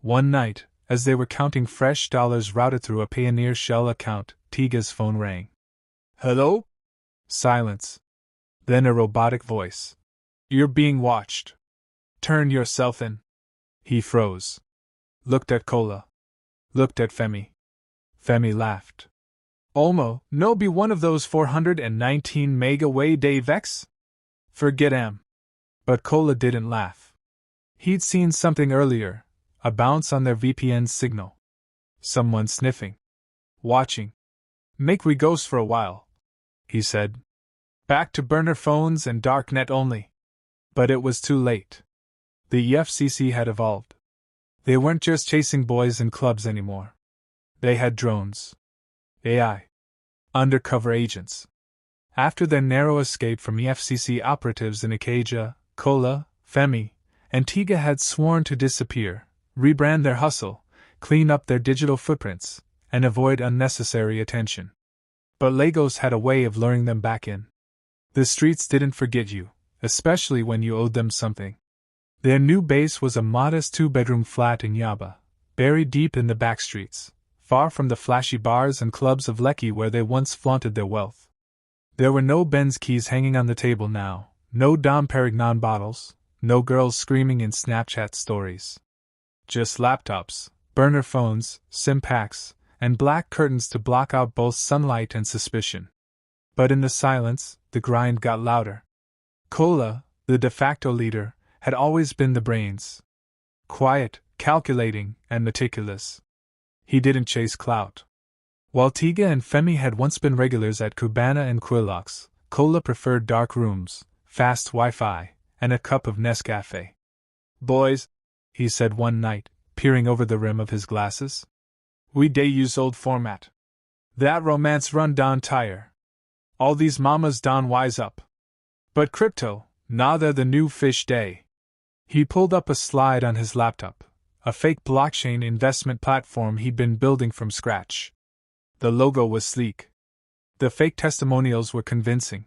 One night, as they were counting fresh dollars routed through a Payoneer Shell account, Tiga's phone rang. Hello? Silence. Then a robotic voice. You're being watched. Turn yourself in. He froze. Looked at Kola. Looked at Femi. Femi laughed. Olmo, no be one of those 419 megaway day vex? Forget em. But Kola didn't laugh. He'd seen something earlier, a bounce on their VPN signal. Someone sniffing. Watching. Make we ghost for a while, he said. Back to burner phones and darknet only. But it was too late. The EFCC had evolved. They weren't just chasing boys in clubs anymore. They had drones. AI. Undercover agents. After their narrow escape from EFCC operatives in Ikeja, Kola, Femi, and Tiga had sworn to disappear, rebrand their hustle, clean up their digital footprints, and avoid unnecessary attention. But Lagos had a way of luring them back in. The streets didn't forget you, especially when you owed them something. Their new base was a modest two-bedroom flat in Yaba, buried deep in the back streets, far from the flashy bars and clubs of Lekki where they once flaunted their wealth. There were no Benz keys hanging on the table now, no Dom Perignon bottles, no girls screaming in Snapchat stories. Just laptops, burner phones, SIM packs, and black curtains to block out both sunlight and suspicion. But in the silence, the grind got louder. Kola, the de facto leader, had always been the brains. Quiet, calculating, and meticulous. He didn't chase clout. While Tiga and Femi had once been regulars at Cubana and Quilox, Kola preferred dark rooms, fast Wi-Fi, and a cup of Nescafe. Boys, he said one night, peering over the rim of his glasses. We dey use old format. That romance run don tire. All these mamas don wise up. But crypto, nah they're the new fish day. He pulled up a slide on his laptop, a fake blockchain investment platform he'd been building from scratch. The logo was sleek. The fake testimonials were convincing.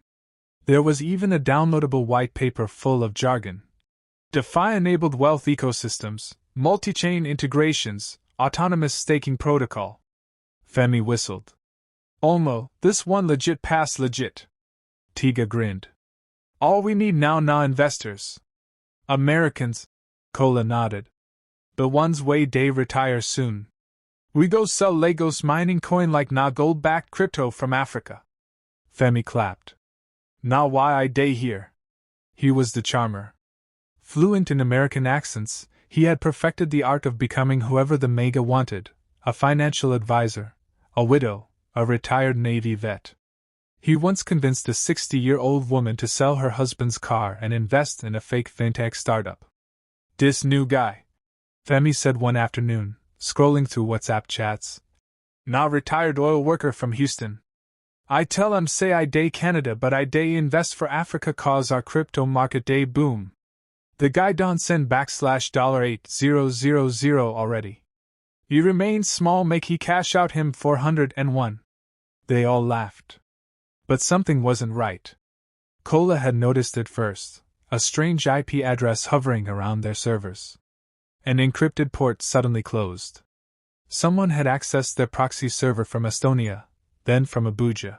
There was even a downloadable white paper full of jargon. DeFi-enabled wealth ecosystems, multi-chain integrations, autonomous staking protocol. Femi whistled. Olmo, this one legit pass legit. Tiga grinned. All we need now investors. Americans, Kola nodded. The ones way day retire soon. We go sell Lagos mining coin like na gold-backed crypto from Africa. Femi clapped. Na why I day here. He was the charmer. Fluent in American accents, he had perfected the art of becoming whoever the mega wanted, a financial advisor, a widow, a retired Navy vet. He once convinced a 60-year-old woman to sell her husband's car and invest in a fake fintech startup. Dis new guy, Femi said one afternoon, scrolling through WhatsApp chats. Na retired oil worker from Houston. I tell him say I day Canada but I day invest for Africa cause our crypto market day boom. The guy don't send $8,000 already. He remains small make he cash out him 401. They all laughed. But something wasn't right. Kola had noticed it first, a strange IP address hovering around their servers. An encrypted port suddenly closed. Someone had accessed their proxy server from Estonia, then from Abuja.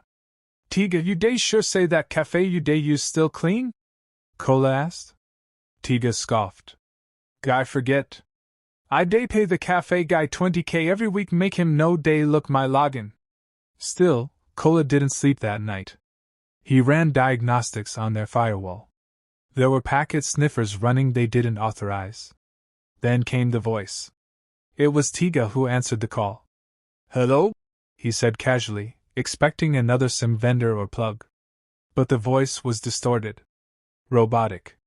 Tiga, you dey sure say that cafe you dey use still clean? Kola asked. Tiga scoffed. Guy forget. I dey pay the cafe guy 20k every week make him no day look my login. Still, Kola didn't sleep that night. He ran diagnostics on their firewall. There were packet sniffers running they didn't authorize. Then came the voice. It was Tiga who answered the call. Hello? He said casually, expecting another SIM vendor or plug. But the voice was distorted. Robotic.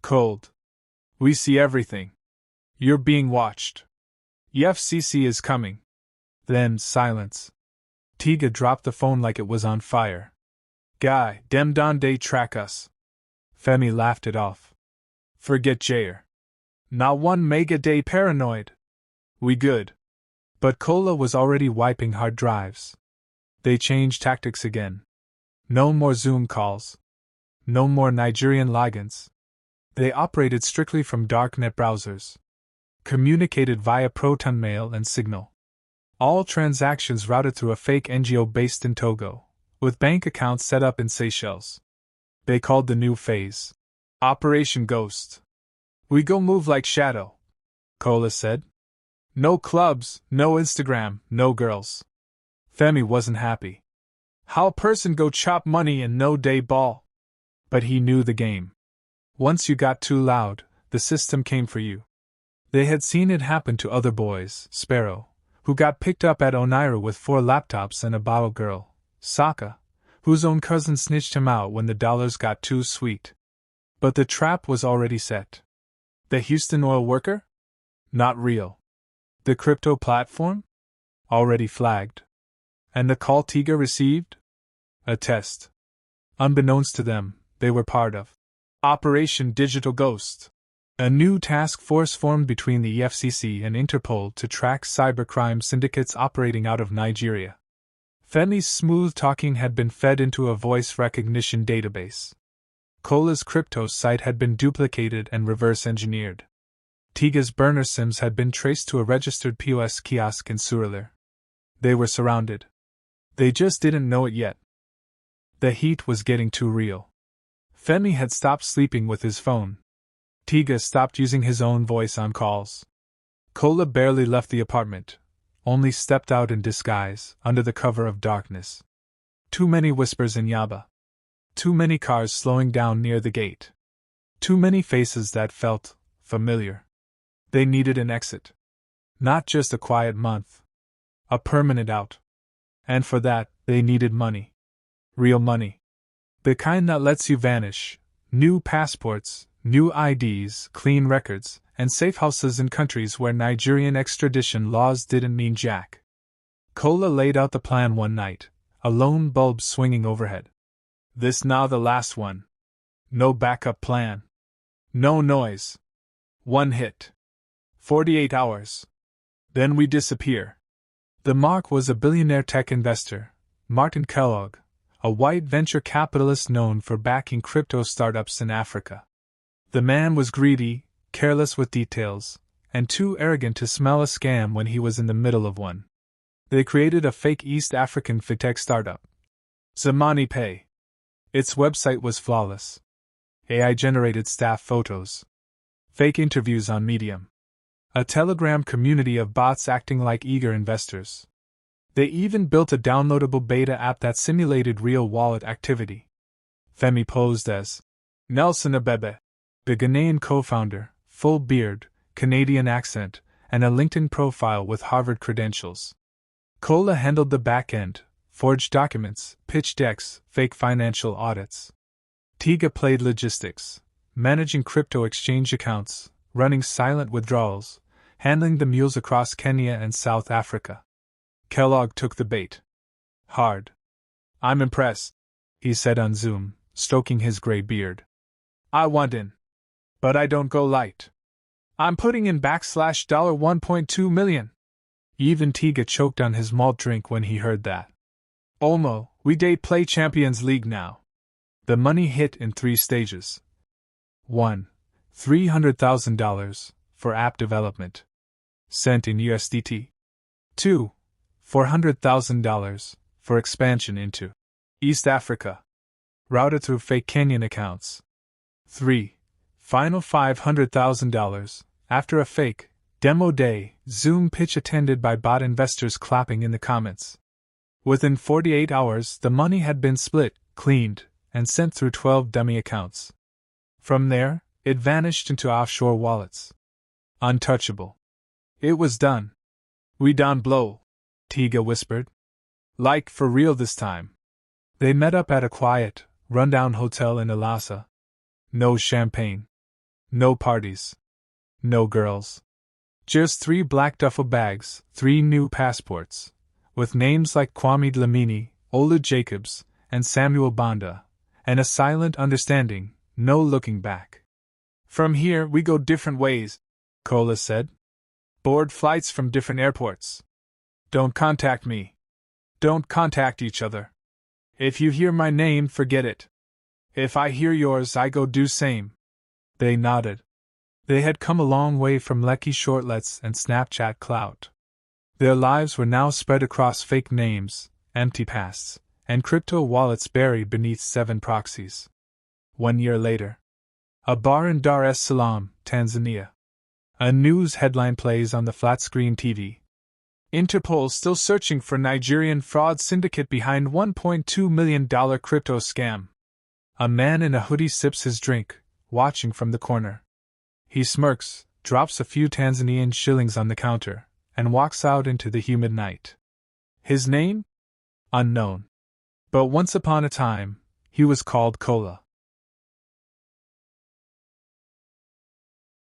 Cold. We see everything. You're being watched. EFCC is coming. Then silence. Tiga dropped the phone like it was on fire. Guy, dem don dey track us. Femi laughed it off. Forget Jair. Not one mega day paranoid. We good. But Kola was already wiping hard drives. They changed tactics again. No more Zoom calls. No more Nigerian logins. They operated strictly from darknet browsers. communicated via proton mail and signal. All transactions routed through a fake NGO based in Togo, with bank accounts set up in Seychelles. They called the new phase Operation Ghost. "We go move like shadow," Kola said. "No clubs, no Instagram, no girls." Femi wasn't happy. "How person go chop money and no day ball?" But he knew the game. Once you got too loud, the system came for you. They had seen it happen to other boys, Sparrow, who got picked up at Oneira with 4 laptops and a bottle girl, Saka, whose own cousin snitched him out when the dollars got too sweet. But the trap was already set. The Houston oil worker? Not real. The crypto platform? Already flagged. And the call Tiga received? A test. Unbeknownst to them, they were part of Operation Digital Ghost, a new task force formed between the EFCC and Interpol to track cybercrime syndicates operating out of Nigeria. Femi's smooth talking had been fed into a voice recognition database. Kola's crypto site had been duplicated and reverse engineered. Tiga's burner SIMs had been traced to a registered POS kiosk in Surulere. They were surrounded. They just didn't know it yet. The heat was getting too real. Femi had stopped sleeping with his phone. Tiga stopped using his own voice on calls. Kola barely left the apartment, only stepped out in disguise, under the cover of darkness. Too many whispers in Yaba. Too many cars slowing down near the gate. Too many faces that felt familiar. They needed an exit. Not just a quiet month. A permanent out. And for that, they needed money. Real money. The kind that lets you vanish. New passports, new IDs, clean records, and safe houses in countries where Nigerian extradition laws didn't mean jack. Kola laid out the plan one night, a lone bulb swinging overhead. This now the last one. No backup plan. No noise. One hit. 48 hours. Then we disappear. The mark was a billionaire tech investor, Martin Kellogg, a white venture capitalist known for backing crypto startups in Africa. The man was greedy, careless with details, and too arrogant to smell a scam when he was in the middle of one. They created a fake East African fintech startup, Zamani Pay. Its website was flawless. AI-generated staff photos. Fake interviews on Medium. A Telegram community of bots acting like eager investors. They even built a downloadable beta app that simulated real wallet activity. Femi posed as Nelson Abebe, the Ghanaian co-founder, full beard, Canadian accent, and a LinkedIn profile with Harvard credentials. Kola handled the back end, forged documents, pitch decks, fake financial audits. Tiga played logistics, managing crypto exchange accounts, running silent withdrawals, handling the mules across Kenya and South Africa. Kellogg took the bait. Hard. "I'm impressed," he said on Zoom, stroking his gray beard. "I want in. But I don't go light. I'm putting in $1.2 million. Even Tiga choked on his malt drink when he heard that. "Olmo, we day play Champions League now." The money hit in 3 stages. 1. $300,000 for app development. Sent in USDT. 2. $400,000 for expansion into East Africa. Routed through fake Kenyan accounts. 3. Final $500,000 after a fake demo day Zoom pitch attended by bot investors clapping in the comments. Within 48 hours, the money had been split, cleaned, and sent through 12 dummy accounts. From there, it vanished into offshore wallets. Untouchable. It was done. "We down blow," Tiga whispered. "Like for real this time." They met up at a quiet, rundown hotel in Ilasa. No champagne. No parties. No girls. Just 3 black duffel bags, 3 new passports, with names like Kwame Dlamini, Olu Jacobs, and Samuel Banda, and a silent understanding, no looking back. "From here we go different ways," Kola said. "Board flights from different airports. Don't contact me. Don't contact each other. If you hear my name, forget it. If I hear yours, I go do same." They nodded. They had come a long way from Lecky shortlets and Snapchat clout. Their lives were now spread across fake names, empty pasts, and crypto wallets buried beneath 7 proxies. 1 year later. A bar in Dar es Salaam, Tanzania. A news headline plays on the flat-screen TV. Interpol still searching for Nigerian fraud syndicate behind $1.2 million crypto scam. A man in a hoodie sips his drink, watching from the corner. He smirks, drops a few Tanzanian shillings on the counter, and walks out into the humid night. His name? Unknown. But once upon a time, he was called Cola.